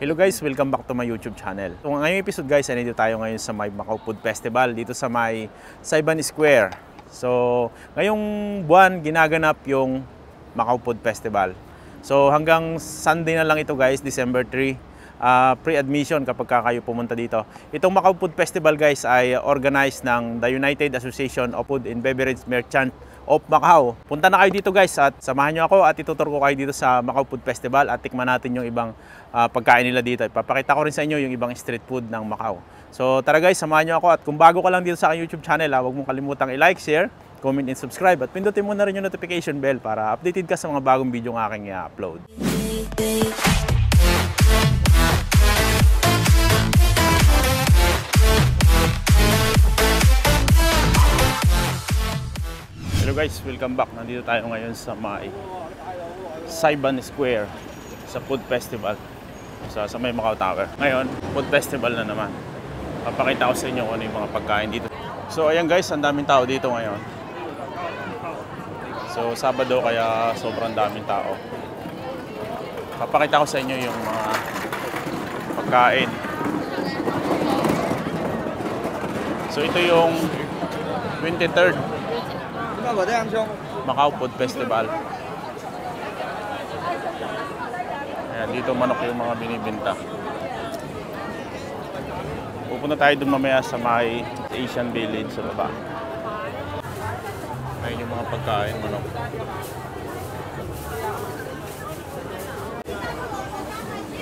Hello guys, welcome back to my YouTube channel. So ngayong episode guys, nandito tayo ngayon sa may Macau Food Festival dito sa may Saiban Square. So ngayong buwan ginaganap yung Macau Food Festival. So hanggang Sunday na lang ito guys, December 3. Pre-admission kapag kayo pumunta dito. Itong Macau Food Festival guys ay organized ng the United Association of Food and Beverage Merchants of Macau. Punta na kayo dito guys at samahan nyo ako at itutur ko kayo dito sa Macau Food Festival at tikman natin yung ibang pagkain nila dito. Ipapakita ko rin sa inyo yung ibang street food ng Macau. So tara guys, samahan nyo ako at kung bago ka lang dito sa aking YouTube channel, huwag mong kalimutang i-like, share, comment and subscribe at pindutin mo na rin yung notification bell para updated ka sa mga bagong video ng aking i-upload. Hello guys, welcome back. Nandito tayo ngayon sa may Saiban Square sa Food Festival sa may Macau Tower. Ngayon, Food Festival na naman. Papakita ko sa inyo kung ano yung mga pagkain dito. So ayan guys, ang daming tao dito ngayon. So Sabado kaya sobrang daming tao. Papakita ko sa inyo yung mga pagkain. So ito yung 23rd Macau Food Festival. Ayan, dito manok yung mga binibenta. Pupunta tayo dun mamaya sa may Asian Village sa baba. Ayan yung mga pagkain, manok.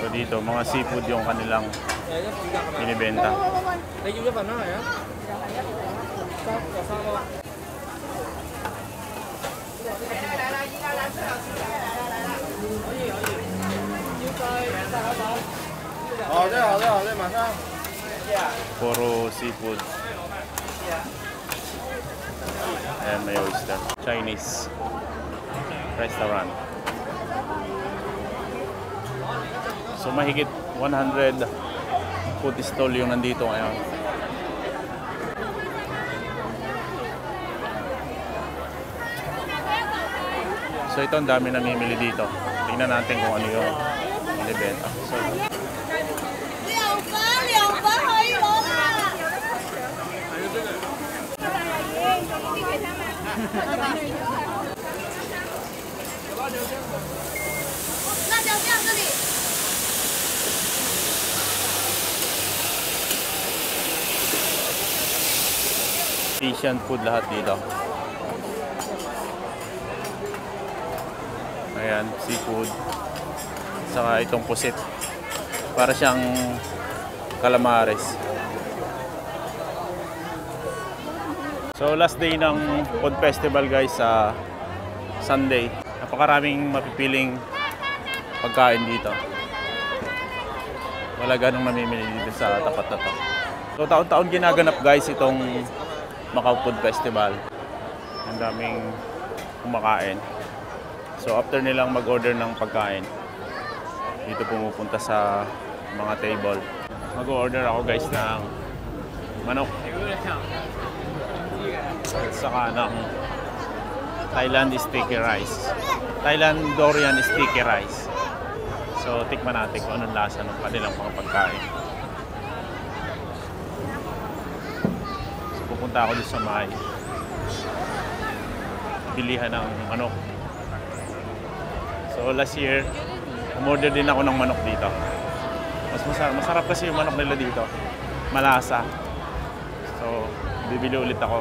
So dito, mga seafood yung kanilang binibenta. Puro seafood. Ayan, may oyster. Chinese restaurant. So mahigit 100 food stall yung nandito ngayon. So ito, ang dami namimili dito. Tingnan natin kung ano yung binibenta. So, Asian food lahat dito. Ayan, seafood. Saka itong pusit. Para siyang calamares. So last day ng Food Festival guys sa Sunday. Napakaraming mapipiling pagkain dito. Wala ganong namimili dito sa tapat na to. So taon-taon ginaganap guys itong Macau Food Festival. Ang daming kumakain. So after nilang mag-order ng pagkain, dito pumupunta sa mga table. Mag-order ako guys ng manok. At saka ng Thailand sticky rice. Thailand durian sticky rice. So tikman natin kung anong lasa ng kanilang mga pagkain. So pupunta ako dito sa may bilihan ng manok. So last year, umorder din ako ng manok dito. Masarap kasi yung manok nila dito. Malasa. So bibili ulit ako.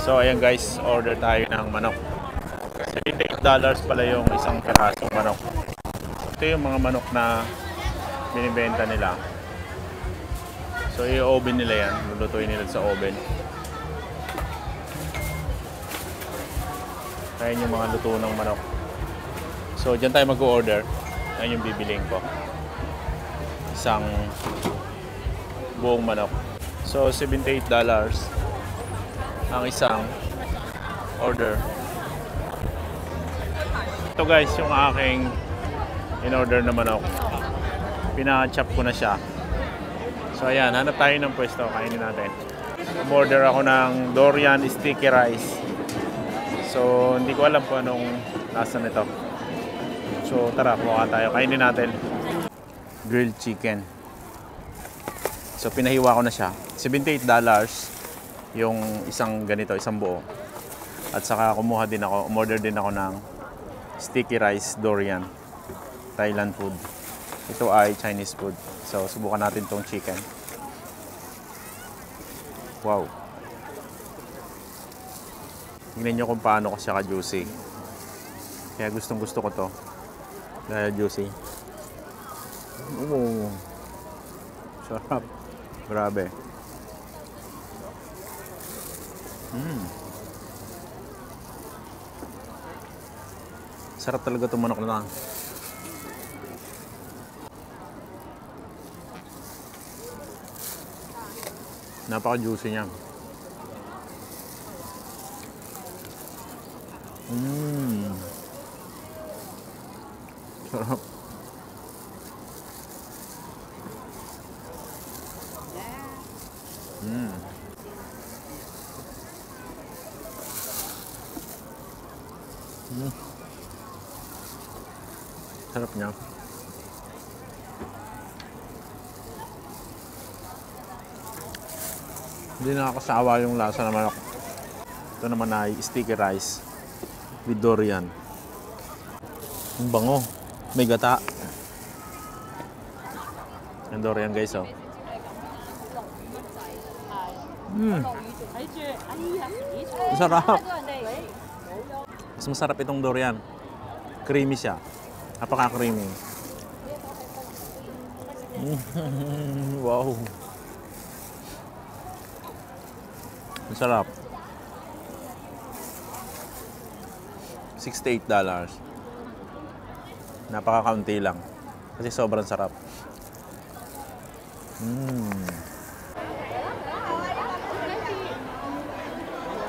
So ayan guys, order tayo ng manok. $78 pala yung isang pirasong manok. Ito yung mga manok na binibenta nila. So i-oven nila yan, lulutuin nila sa oven. Ayan yung mga luto ng manok. So dyan tayo mag-order. Ayan yung bibiling ko. Isang buong manok. So $78 ang isang order. Ito guys yung aking in-order na manok. Pina-chop ko na siya. So ayan, hanap tayo ng pwesto, kainin natin. Umorder ako ng durian sticky rice. So hindi ko alam kung anong lasa nito. So tara, kuha tayo, kainin natin. grilled chicken. So pinahiwa ko na siya. $78 yung isang ganito, isang buo. At saka umorder din ako ng sticky rice durian, Thailand food. Ito ay Chinese food. So subukan natin tong chicken. Wow. Tingnan nyo kung paano ko siya ka-juicy. Kaya gustong gusto ko to. Dahil juicy. Oh. Sarap. Grabe. Sarap talaga itong manok na. Napaka-juicy niya. Sarap. Sarap niya. Hindi nakakasawa yung lasa ng manok. Ito naman ay sticky rice with durian. Ang bango. May gata. Ang durian guys, oh. Sarap. Mas masarap itong durian. Creamy siya. Napaka-creamy. Wow. Ang sarap. $68. Napaka-kaunti lang. Kasi sobrang sarap.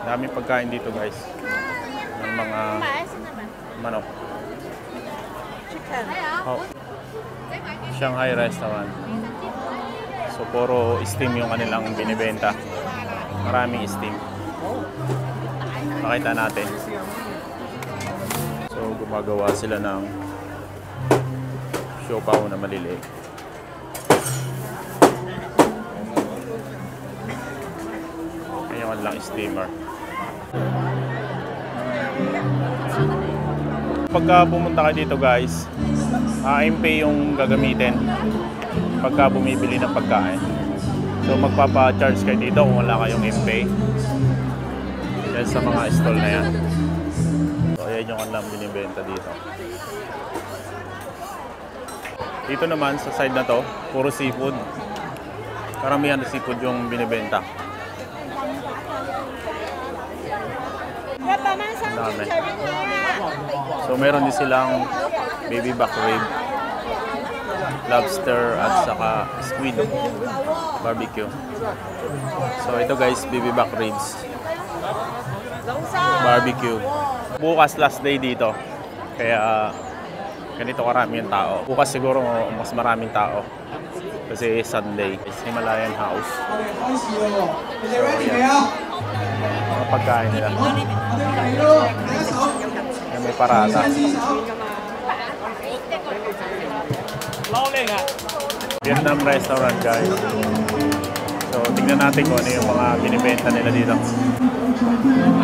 Daming pagkain dito guys. Ng mga manok. Oh. Shanghai restaurant. So puro steam yung kanilang binibenta. Maraming steam. Makita natin. So gumagawa sila ng siopaw na maliliit. Ngayon lang steamer. Pagka pumunta ka dito guys, MPay yung gagamitin pagka bumibili ng pagkain. So magpapa-charge kayo dito kung wala kayong MPay. Yan sa mga stall na yan. So ayan yung kanilang binibenta dito. Dito naman sa side na to, puro seafood. Karamihan na seafood yung binibenta. Dami. So meron din silang baby back rib, lobster at saka squid barbecue. So ito guys, baby back ribs barbecue. Bukas last day dito. Kaya ganito karami yung tao. Bukas siguro mas maraming tao. Kasi Sunday, Himalayan House. So yan. Mga pagkain nila. Yan, may parata. Vietnam restaurant guys. So tingnan natin kung ano yung mga binibenta nila dito.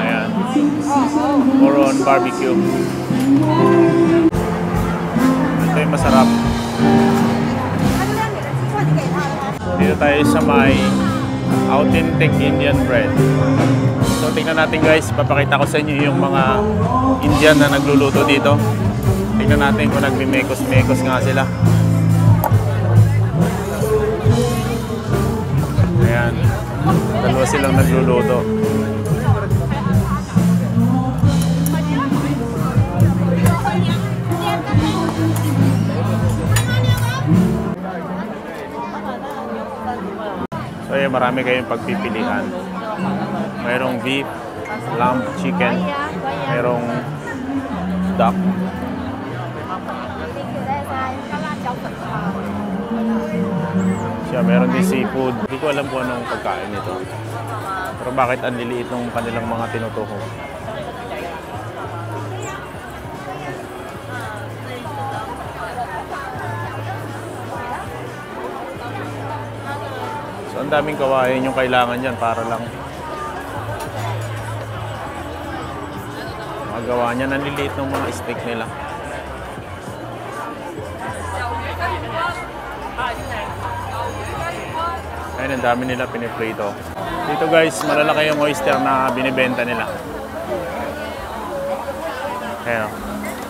Ayan. More on barbecue. Ito yung masarap. Dito tayo sa may authentic Indian bread. So tingnan natin guys, papakita ko sa inyo yung mga Indian na nagluluto dito. Tingnan natin kung nagmimekos-mekos nga sila. Ayan, dalawa silang nagluluto. So ayan, marami kayong pagpipilian. Mayroong beef, lamb, chicken, mayroong duck. Siya, meron din seafood. Hindi ko alam kung anong pagkain nito. Pero bakit ang liliit ng kanilang mga tinutuko. Ang daming kawain yung kailangan dyan para lang magawa niya. Nanliliit ng mga steak nila. Ayun, ang dami nila piniprito. Dito guys, malalaki yung oyster na binibenta nila. Ayun.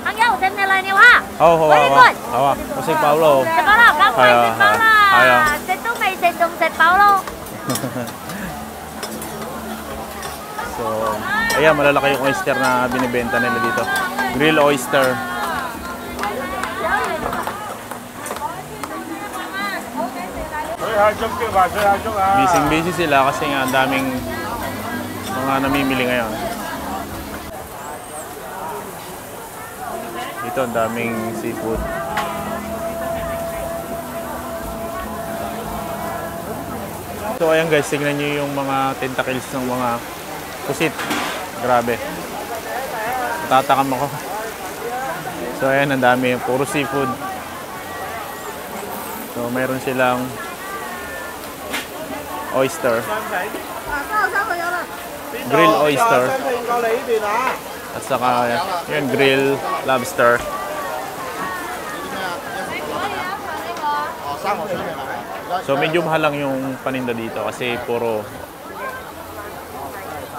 Ăn dâu xem này là nhiều ha. Very good. Kasi Paulo. Thịt bao lô, các bạn thịt bao là thịt túc này thịt đồng thịt bao lô. So, ayan, malalaki yung oyster na binibenta nila dito. Grill oyster. Busy sila kasi nga ang daming mga namimili ngayon. Dito ang daming seafood. So ayan guys, tignan nyo yung mga tentacles ng mga pusit. Grabe. Natatakam ako. So ayan, ang dami. Puro seafood. So mayroon silang oyster. Grill oyster. At saka yun, grill lobster. So medyo mahal lang yung paninda dito kasi puro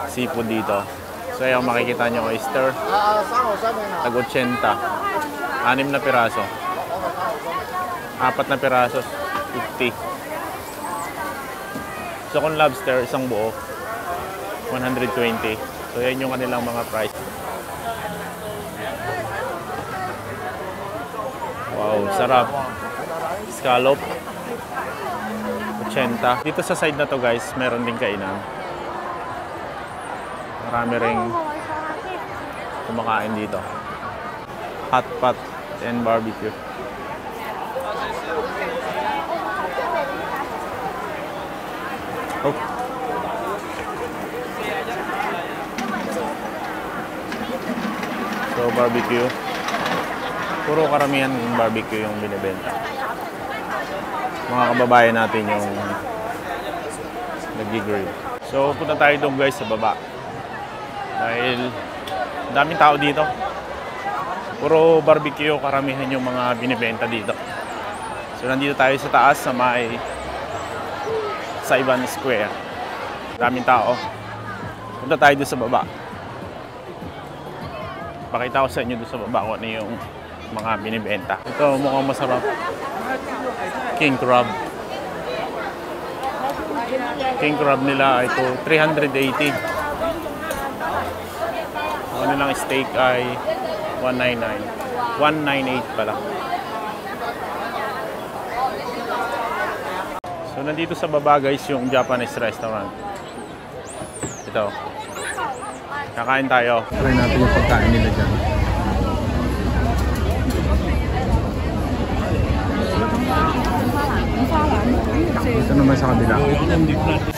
seafood dito. So ayan, makikita nyo oyster. Tag-80. 6 na piraso. 4 na piraso, 50. So kung lobster, isang buo, 120. So yan yung kanilang mga price. Wow, sarap. Scallop, 80. Dito sa side na to guys, meron din kainan. Marami ring kumakain dito. Hot pot and barbecue. Oh. So barbecue. Puro karamihan yung barbecue yung binibenta. Mga kababayan natin yung nag-grill. So punta tayo doon guys sa baba. Dahil daming tao dito. Puro barbecue karamihan yung mga binibenta dito. So nandito tayo sa taas sa may Saiban Square. Daming tao. Punta tayo doon sa baba. Pakita ko sa inyo doon sa baba kung ano yung mga binibenta. Ito mukhang masarap. King crab. King crab nila ito 380. Ang nilang steak ay 199. 198 pala. So nandito sa baba guys yung Japanese restaurant. Ito. Kakain tayo. Try natin yung pagkain nila dyan. Ito naman sa kabila. Dito.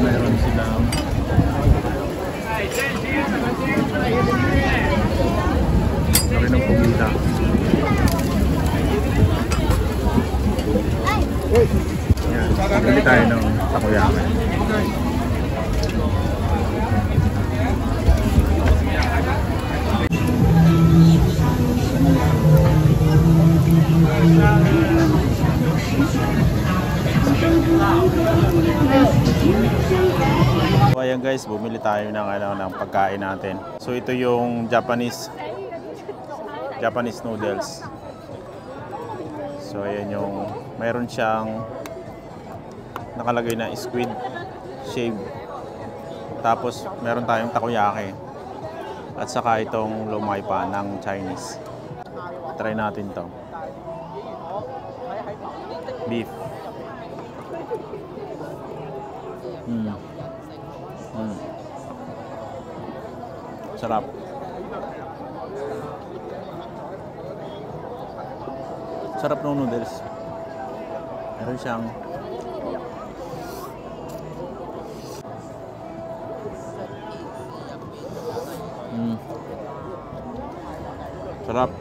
Meron silang laki ng pumita. Yan. Bili tayo ng takoyaki. So ayan guys, bumili tayo ng pagkain natin. So ito yung Japanese noodles. So ayan yung mayroon siyang nakalagay na squid shave. Tapos meron tayong takoyaki. At saka itong lumay pa ng Chinese. Try natin to. Beef. Sarap. Sarap ng noodles. Meron siyang sarap.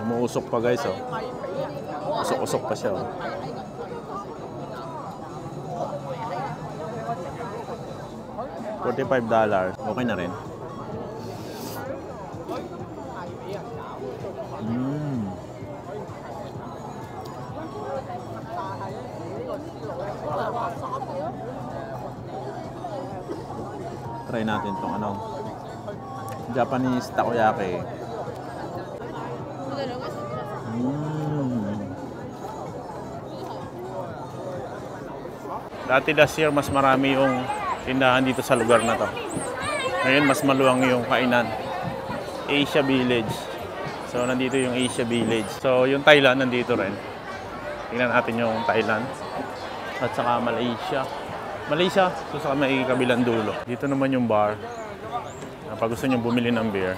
Umuusok pa guys, oh. Usok-usok pa siya, oh. $45. Okay na rin. Try natin tong Japanese takoyaki. Dati last year mas marami yung tindahan dito sa lugar na to. Ngayon mas maluwang yung kainan. Asia Village. So nandito yung Asia Village. So yung Thailand nandito rin. Tingnan natin yung Thailand. At saka Malaysia. So sa may kabilang dulo. Dito naman yung bar. Pag gusto nyo bumili ng beer.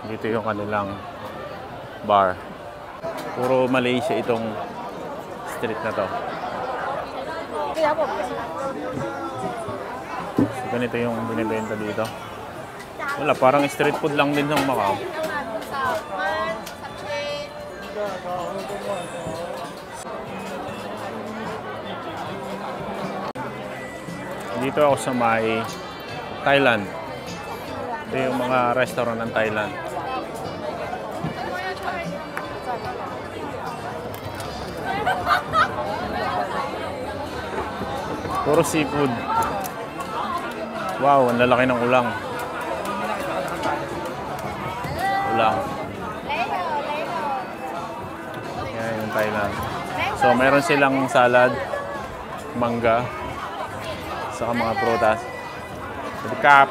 Dito yung kanilang bar. Puro Malaysia itong street na to. So, ganito yung binibenta dito. Wala, parang street food lang din ng Macau. Dito ako sa may Thailand. Ito yung mga restaurant ng Thailand. Puro seafood. Wow, ang lalaki ng ulang. Yan yung Thailand. So, meron silang salad, mangga, saka mga prutas. Cap.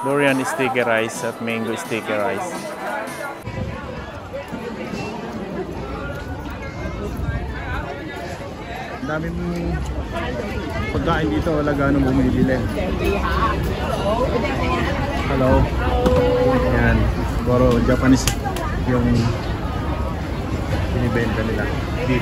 Durian sticky rice at mango sticky rice. Dami mong pagkain dito, wala ganong bumibili. Hello. Yan. Siguro Japanese yung binibenta nila. Beef.